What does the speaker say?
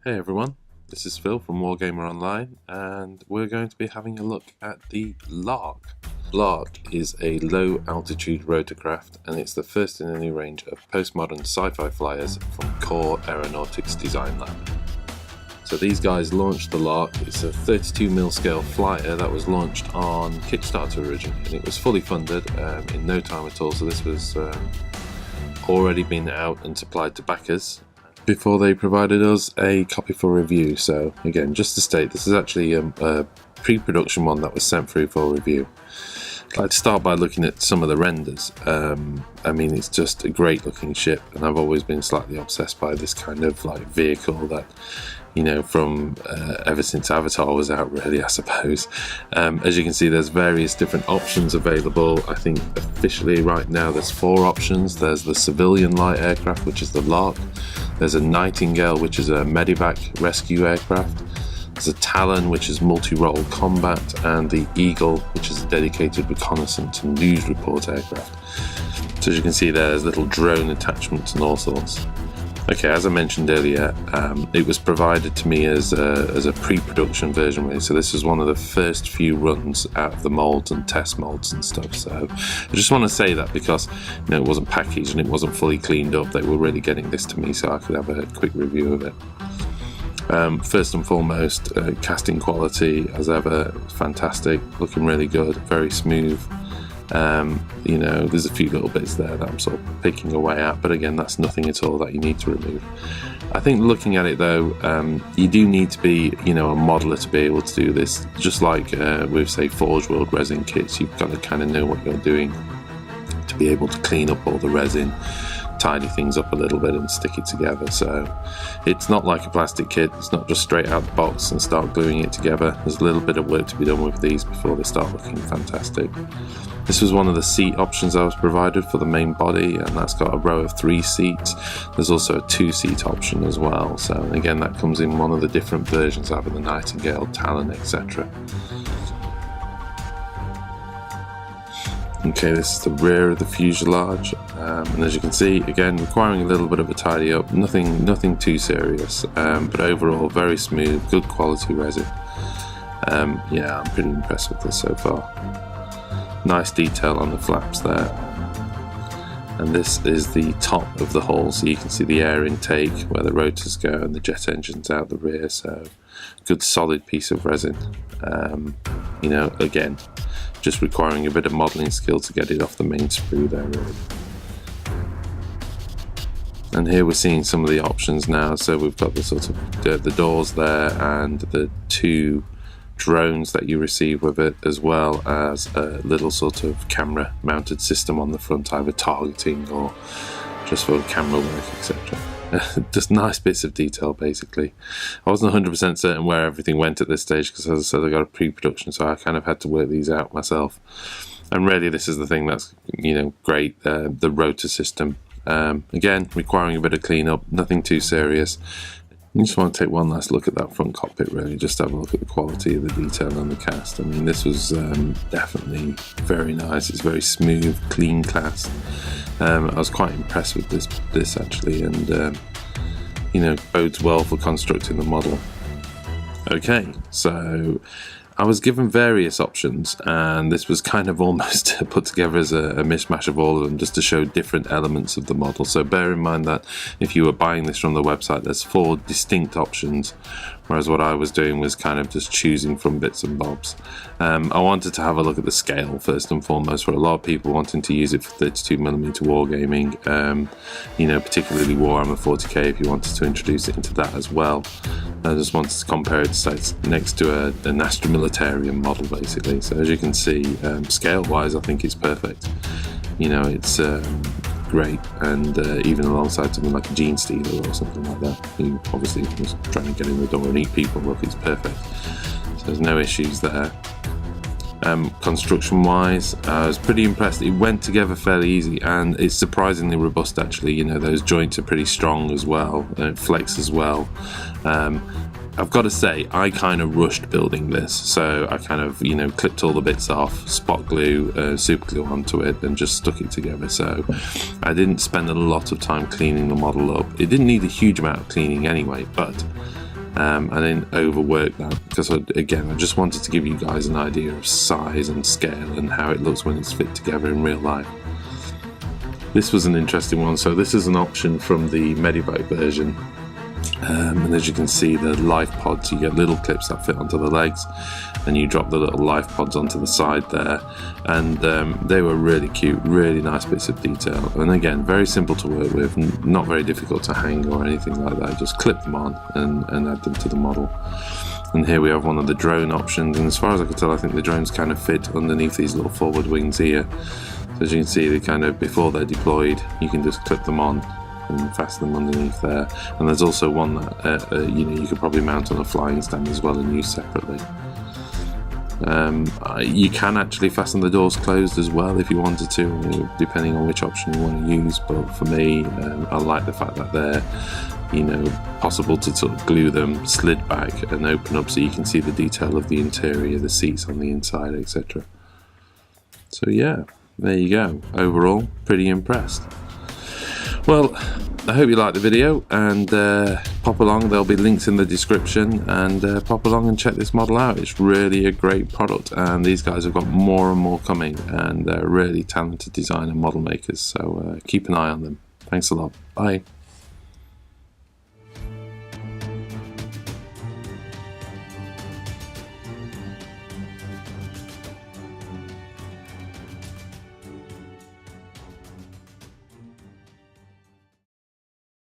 Hey everyone, this is Phil from Warhammer Online, and we're going to be having a look at the L.A.R.C. L.A.R.C. is a low altitude rotorcraft, and it's the first in a new range of postmodern sci-fi flyers from Kore Aeronautics Design Lab. So these guys launched the L.A.R.C. It's a 32mm scale flyer that was launched on Kickstarter originally, and it was fully funded in no time at all. So this was already been out and supplied to backers before they provided us a copy for review. So again, just to state, this is actually a pre-production one that was sent through for review. I'd like to start by looking at some of the renders. I mean, it's just a great looking ship, and I've always been slightly obsessed by this kind of like vehicle that, you know, from ever since Avatar was out, really, I suppose. As you can see, there's various different options available. I think officially right now there's 4 options. There's the civilian light aircraft, which is the L.A.R.C. There's a Nightingale, which is a medevac rescue aircraft. There's a Talon, which is multi-role combat, and the Eagle, which is a dedicated reconnaissance and news report aircraft. So as you can see, there's little drone attachments and all sorts. Okay, as I mentioned earlier, it was provided to me as a pre-production version, really. So this was one of the first few runs out of the molds and test molds and stuff. So I just want to say that because, you know, it wasn't packaged and it wasn't fully cleaned up. They were really getting this to me so I could have a quick review of it. First and foremost, casting quality, as ever, fantastic, looking really good, very smooth. You know, there's a few little bits there that I'm sort of picking away at, but again, that's nothing at all that you need to remove. I think looking at it though, you do need to be, you know, a modeler to be able to do this. Just like with, say, Forge World resin kits, you've got to kind of know what you're doing to be able to clean up all the resin, tidy things up a little bit and stick it together. So it's not like a plastic kit. It's not just straight out the box and start gluing it together. There's a little bit of work to be done with these before they start looking fantastic. This was one of the seat options I was provided for the main body, and that's got a row of 3 seats. There's also a 2-seat option as well. So again, that comes in one of the different versions, either the Nightingale, Talon, etc. Okay, this is the rear of the fuselage, and as you can see, again, requiring a little bit of a tidy up. Nothing too serious, but overall very smooth, good quality resin. Yeah, I'm pretty impressed with this so far. Nice detail on the flaps there. And this is the top of the hull, so you can see the air intake where the rotors go and the jet engines out the rear. So good solid piece of resin. You know, again, just requiring a bit of modelling skill to get it off the main sprue there, really. And here we're seeing some of the options now. So we've got the sort of the doors there and the 2 drones that you receive with it, as well as a little sort of camera mounted system on the front, either targeting or just for camera work, etc. Just nice bits of detail, basically. I wasn't 100% certain where everything went at this stage because, as I said, I got a pre-production, so I kind of had to work these out myself. And really, this is the thing that's, you know, great, the rotor system. Again, requiring a bit of cleanup, nothing too serious. You just want to take one last look at that front cockpit, really, just have a look at the quality of the detail on the cast. I mean, this was definitely very nice. It's very smooth, clean cast. I was quite impressed with this actually, and you know, bodes well for constructing the model. Okay, so I was given various options, and this was kind of almost put together as a mishmash of all of them, just to show different elements of the model. So bear in mind that if you were buying this from the website, there's 4 distinct options, whereas what I was doing was kind of just choosing from bits and bobs. I wanted to have a look at the scale first and foremost, for a lot of people wanting to use it for 32mm wargaming, you know, particularly Warhammer 40k, if you wanted to introduce it into that as well. I just wanted to compare it to, next to an Astra Militarian model, basically. So as you can see, scale-wise, I think it's perfect. You know, it's great, and even alongside something like a Gene Stealer or something like that, who obviously was trying to get in the door and eat people, look, it's perfect. So there's no issues there. Construction wise, I was pretty impressed. It went together fairly easy, and it's surprisingly robust actually. You know, those joints are pretty strong as well, and it flexes well. I've got to say, I kind of rushed building this, so I kind of, you know, clipped all the bits off, spot glue, super glue onto it, and just stuck it together. So I didn't spend a lot of time cleaning the model up. It didn't need a huge amount of cleaning anyway, but I didn't overwork that because again I just wanted to give you guys an idea of size and scale and how it looks when it's fit together in real life. This was an interesting one. So this is an option from the Medivac version, and as you can see, the life pods, you get little clips that fit onto the legs, and you drop the little life pods onto the side there, and they were really cute, really nice bits of detail, and again very simple to work with, not very difficult to hang or anything like that. Just clip them on and add them to the model. And here we have one of the drone options, and as far as I can tell, I think the drones kind of fit underneath these little forward wings here. So as you can see, they kind of, before they're deployed, you can just clip them on and fasten them underneath there. And there's also one that you know, you could probably mount on a flying stand as well and use separately. You can actually fasten the doors closed as well if you wanted to, depending on which option you want to use. But for me, I like the fact that they're, you know, possible to sort of glue them, slid back and open up so you can see the detail of the interior, the seats on the inside, etc. So yeah, there you go. Overall, pretty impressed. Well, I hope you liked the video, and pop along, there'll be links in the description, and pop along and check this model out. It's really a great product, and these guys have got more and more coming, and they're really talented designer model makers, so keep an eye on them. Thanks a lot. Bye.